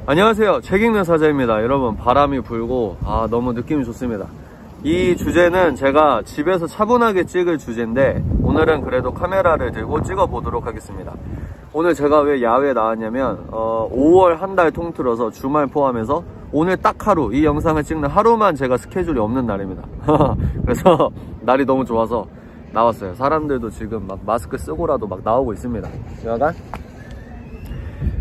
안녕하세요, 책 읽는 사자입니다. 여러분, 바람이 불고 너무 느낌이 좋습니다. 이 주제는 제가 집에서 차분하게 찍을 주제인데 오늘은 그래도 카메라를 들고 찍어 보도록 하겠습니다. 오늘 제가 왜 야외에 나왔냐면 5월 한 달 통틀어서 주말 포함해서 오늘 딱 하루, 이 영상을 찍는 하루만 제가 스케줄이 없는 날입니다. 그래서 날이 너무 좋아서 나왔어요. 사람들도 지금 막 마스크 쓰고라도 막 나오고 있습니다. 약간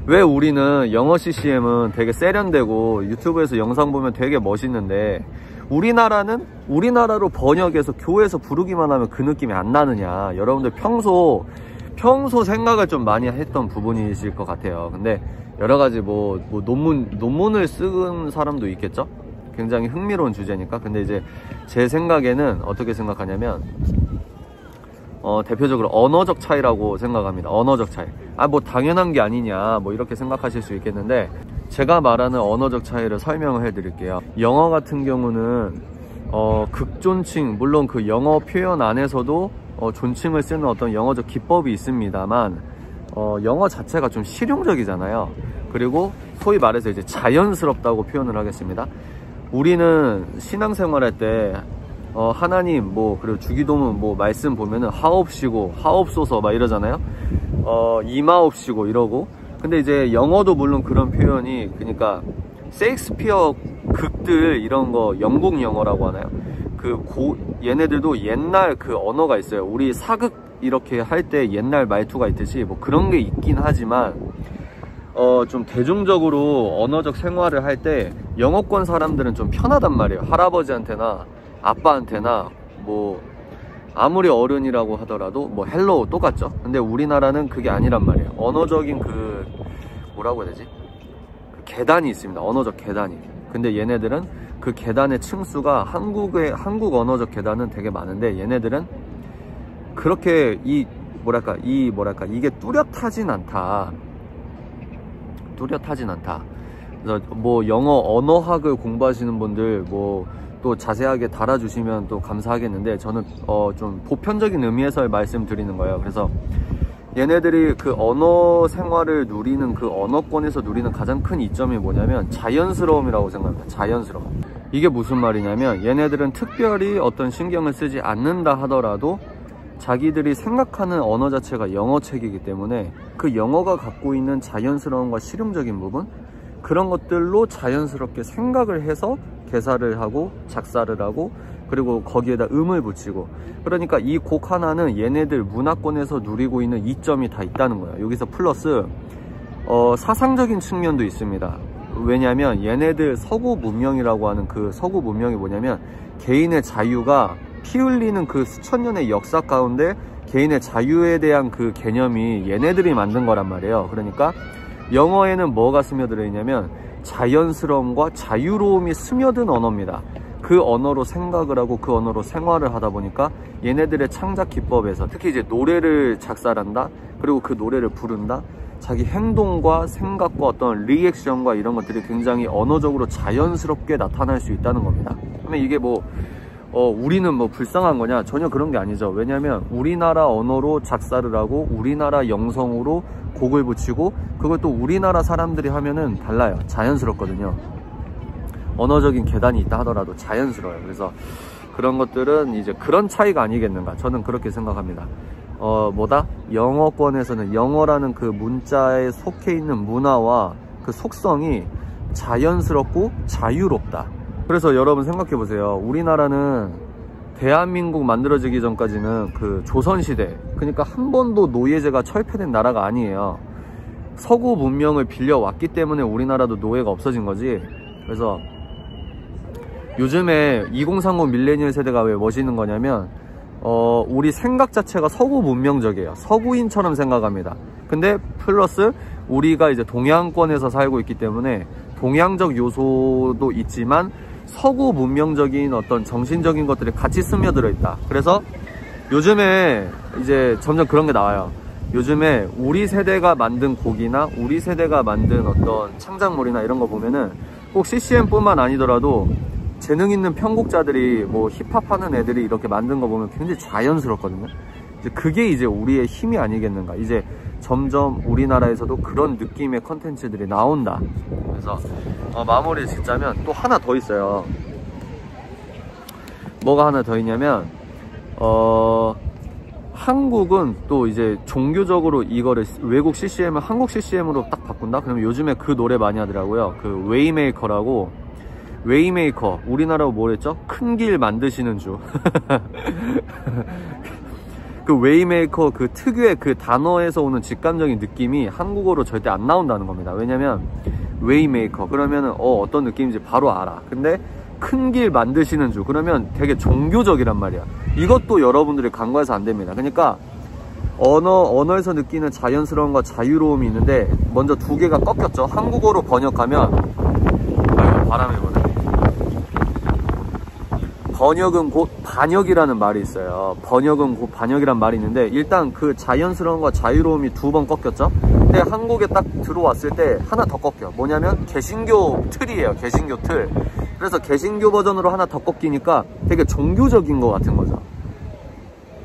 왜 우리는 영어 CCM은 되게 세련되고 유튜브에서 영상 보면 되게 멋있는데 우리나라로 번역해서 교회에서 부르기만 하면 그 느낌이 안 나느냐. 여러분들 평소 생각을 좀 많이 했던 부분이실 것 같아요. 근데 여러가지 논문을 쓴 사람도 있겠죠? 굉장히 흥미로운 주제니까. 근데 이제 제 생각에는 어떻게 생각하냐면 대표적으로 언어적 차이라고 생각합니다. 언어적 차이. 당연한 게 아니냐 이렇게 생각하실 수 있겠는데, 제가 말하는 언어적 차이를 설명을 해 드릴게요. 영어 같은 경우는 극존칭, 물론 그 영어 표현 안에서도 존칭을 쓰는 어떤 영어적 기법이 있습니다만 영어 자체가 좀 실용적이잖아요. 그리고 소위 말해서 이제 자연스럽다고 표현을 하겠습니다. 우리는 신앙생활할 때 하나님 그리고 주기도문 말씀 보면은 하옵시고 하옵소서 막 이러잖아요. 임하옵시고 이러고. 근데 이제 영어도 물론 그런 표현이, 그러니까 셰익스피어 극들 이런 거 영국 영어라고 하나요? 얘네들도 옛날 그 언어가 있어요. 우리 사극 이렇게 할 때 옛날 말투가 있듯이 그런 게 있긴 하지만 좀 대중적으로 언어적 생활을 할 때 영어권 사람들은 좀 편하단 말이에요. 할아버지한테나 아빠한테나 아무리 어른이라고 하더라도 헬로우 똑같죠. 근데 우리나라는 그게 아니란 말이에요. 언어적인 뭐라고 해야 되지? 계단이 있습니다. 언어적 계단이. 근데 얘네들은 그 계단의 층수가 한국 언어적 계단은 되게 많은데 얘네들은 그렇게 이게 뚜렷하진 않다. 그래서 영어 언어학을 공부하시는 분들 또 자세하게 달아주시면 또 감사하겠는데, 저는 좀 보편적인 의미에서 말씀드리는 거예요. 그래서 얘네들이 그 언어 생활을 누리는, 그 언어권에서 누리는 가장 큰 이점이 뭐냐면 자연스러움이라고 생각합니다. 자연스러움. 이게 무슨 말이냐면, 얘네들은 특별히 어떤 신경을 쓰지 않는다 하더라도 자기들이 생각하는 언어 자체가 영어책이기 때문에 그 영어가 갖고 있는 자연스러움과 실용적인 부분, 그런 것들로 자연스럽게 생각을 해서 개사를 하고 작사를 하고, 그리고 거기에다 음을 붙이고. 그러니까 이 곡 하나는 얘네들 문화권에서 누리고 있는 이점이 다 있다는 거예요. 여기서 플러스 사상적인 측면도 있습니다. 왜냐면 얘네들 서구 문명이라고 하는 그 서구 문명이 뭐냐면, 개인의 자유가 피 흘리는 그 수천 년의 역사 가운데 개인의 자유에 대한 그 개념이 얘네들이 만든 거란 말이에요. 그러니까 영어에는 뭐가 스며들어 있냐면 자연스러움과 자유로움이 스며든 언어입니다. 그 언어로 생각을 하고 그 언어로 생활을 하다 보니까 얘네들의 창작 기법에서 특히 이제 노래를 작사한다, 그리고 그 노래를 부른다, 자기 행동과 생각과 어떤 리액션과 이런 것들이 굉장히 언어적으로 자연스럽게 나타날 수 있다는 겁니다. 그러면 이게 우리는 불쌍한 거냐? 전혀 그런 게 아니죠. 왜냐면 우리나라 언어로 작사를 하고 우리나라 영성으로 곡을 붙이고 그걸 또 우리나라 사람들이 하면은 달라요. 자연스럽거든요. 언어적인 계단이 있다 하더라도 자연스러워요. 그래서 그런 것들은 이제 그런 차이가 아니겠는가, 저는 그렇게 생각합니다. 영어권에서는 영어라는 그 문자에 속해 있는 문화와 그 속성이 자연스럽고 자유롭다. 그래서 여러분 생각해 보세요. 우리나라는 대한민국 만들어지기 전까지는 그 조선시대, 그러니까 한 번도 노예제가 철폐된 나라가 아니에요. 서구 문명을 빌려왔기 때문에 우리나라도 노예가 없어진 거지. 그래서 요즘에 2030 밀레니얼 세대가 왜 멋있는 거냐면 우리 생각 자체가 서구 문명적이에요. 서구인처럼 생각합니다. 근데 플러스 우리가 이제 동양권에서 살고 있기 때문에 동양적 요소도 있지만 서구 문명적인 어떤 정신적인 것들이 같이 스며들어 있다. 그래서 요즘에 이제 점점 그런 게 나와요. 요즘에 우리 세대가 만든 곡이나 우리 세대가 만든 어떤 창작물이나 이런 거 보면은 꼭 CCM 뿐만 아니더라도 재능 있는 편곡자들이 힙합 하는 애들이 이렇게 만든 거 보면 굉장히 자연스럽거든요. 그게 이제 우리의 힘이 아니겠는가. 이제 점점 우리나라에서도 그런 느낌의 컨텐츠들이 나온다. 그래서 마무리 짓자면 또 하나 더 있어요. 뭐가 하나 더 있냐면 한국은 또 이제 종교적으로 이거를 외국 CCM을 한국 CCM으로 딱 바꾼다? 그러면 요즘에 그 노래 많이 하더라고요. 그 웨이메이커라고. 웨이메이커, 우리나라로 뭐랬죠? 큰 길 만드시는 주. 그 웨이메이커 그 특유의 그 단어에서 오는 직감적인 느낌이 한국어로 절대 안 나온다는 겁니다. 왜냐면 웨이메이커 그러면은 어떤 느낌인지 바로 알아. 근데 큰 길 만드시는 주 그러면 되게 종교적이란 말이야. 이것도 여러분들이 간과해서 안 됩니다. 그러니까 언어에서 느끼는 자연스러움과 자유로움이 있는데 먼저 두 개가 꺾였죠. 한국어로 번역하면 바람이 부네. 번역은 곧 반역이라는 말이 있어요. 번역은 곧 반역이란 말이 있는데 일단 그 자연스러움과 자유로움이 두 번 꺾였죠. 근데 한국에 딱 들어왔을 때 하나 더 꺾여. 뭐냐면 개신교 틀이에요. 개신교 틀. 그래서 개신교 버전으로 하나 더 꺾이니까 되게 종교적인 것 같은 거죠.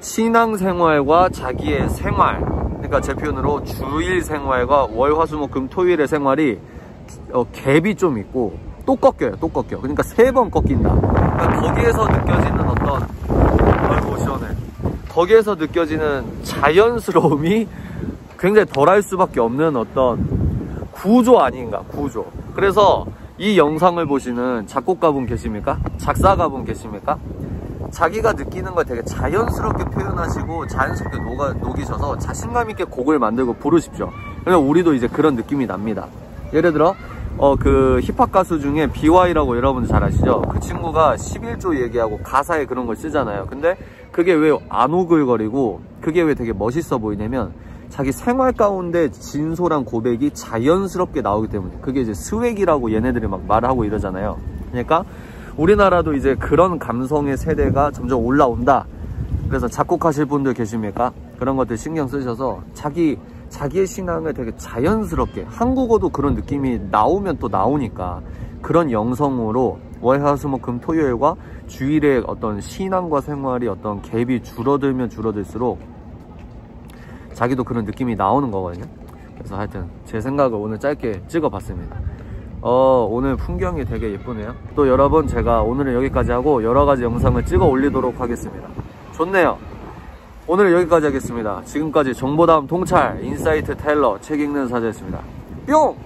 신앙생활과 자기의 생활, 그러니까 제 표현으로 주일 생활과 월, 화, 수, 목, 금, 토일의 생활이 갭이 좀 있고 또 꺾여요. 또 꺾여. 그러니까 3번 꺾인다. 그러니까 거기에서 느껴지는 어떤 아이고 시원해. 거기에서 느껴지는 자연스러움이 굉장히 덜할 수밖에 없는 어떤 구조 아닌가. 구조. 그래서 이 영상을 보시는 작곡가분 계십니까? 작사가분 계십니까? 자기가 느끼는 걸 되게 자연스럽게 표현하시고 자연스럽게 녹이셔서 자신감 있게 곡을 만들고 부르십시오. 그러면 우리도 이제 그런 느낌이 납니다. 예를 들어 그 힙합 가수 중에 BY라고 여러분들 잘 아시죠? 그 친구가 11조 얘기하고 가사에 그런 걸 쓰잖아요. 근데 그게 왜 안 오글거리고 그게 왜 되게 멋있어 보이냐면 자기 생활 가운데 진솔한 고백이 자연스럽게 나오기 때문에 그게 이제 스웩이라고 얘네들이 막 말하고 이러잖아요. 그러니까 우리나라도 이제 그런 감성의 세대가 점점 올라온다. 그래서 작곡하실 분들 계십니까? 그런 것들 신경 쓰셔서 자기의 신앙을 되게 자연스럽게 한국어도 그런 느낌이 나오면 또 나오니까 그런 영성으로 월, 화, 수, 목, 금, 토요일과 주일의 어떤 신앙과 생활이 어떤 갭이 줄어들면 줄어들수록 자기도 그런 느낌이 나오는 거거든요. 그래서 하여튼 제 생각을 오늘 짧게 찍어봤습니다. 오늘 풍경이 되게 예쁘네요. 또 여러분 제가 오늘은 여기까지 하고 여러가지 영상을 찍어 올리도록 하겠습니다. 좋네요. 오늘은 여기까지 하겠습니다. 지금까지 정보다움 통찰 인사이트 텔러 책 읽는 사자였습니다. 뿅!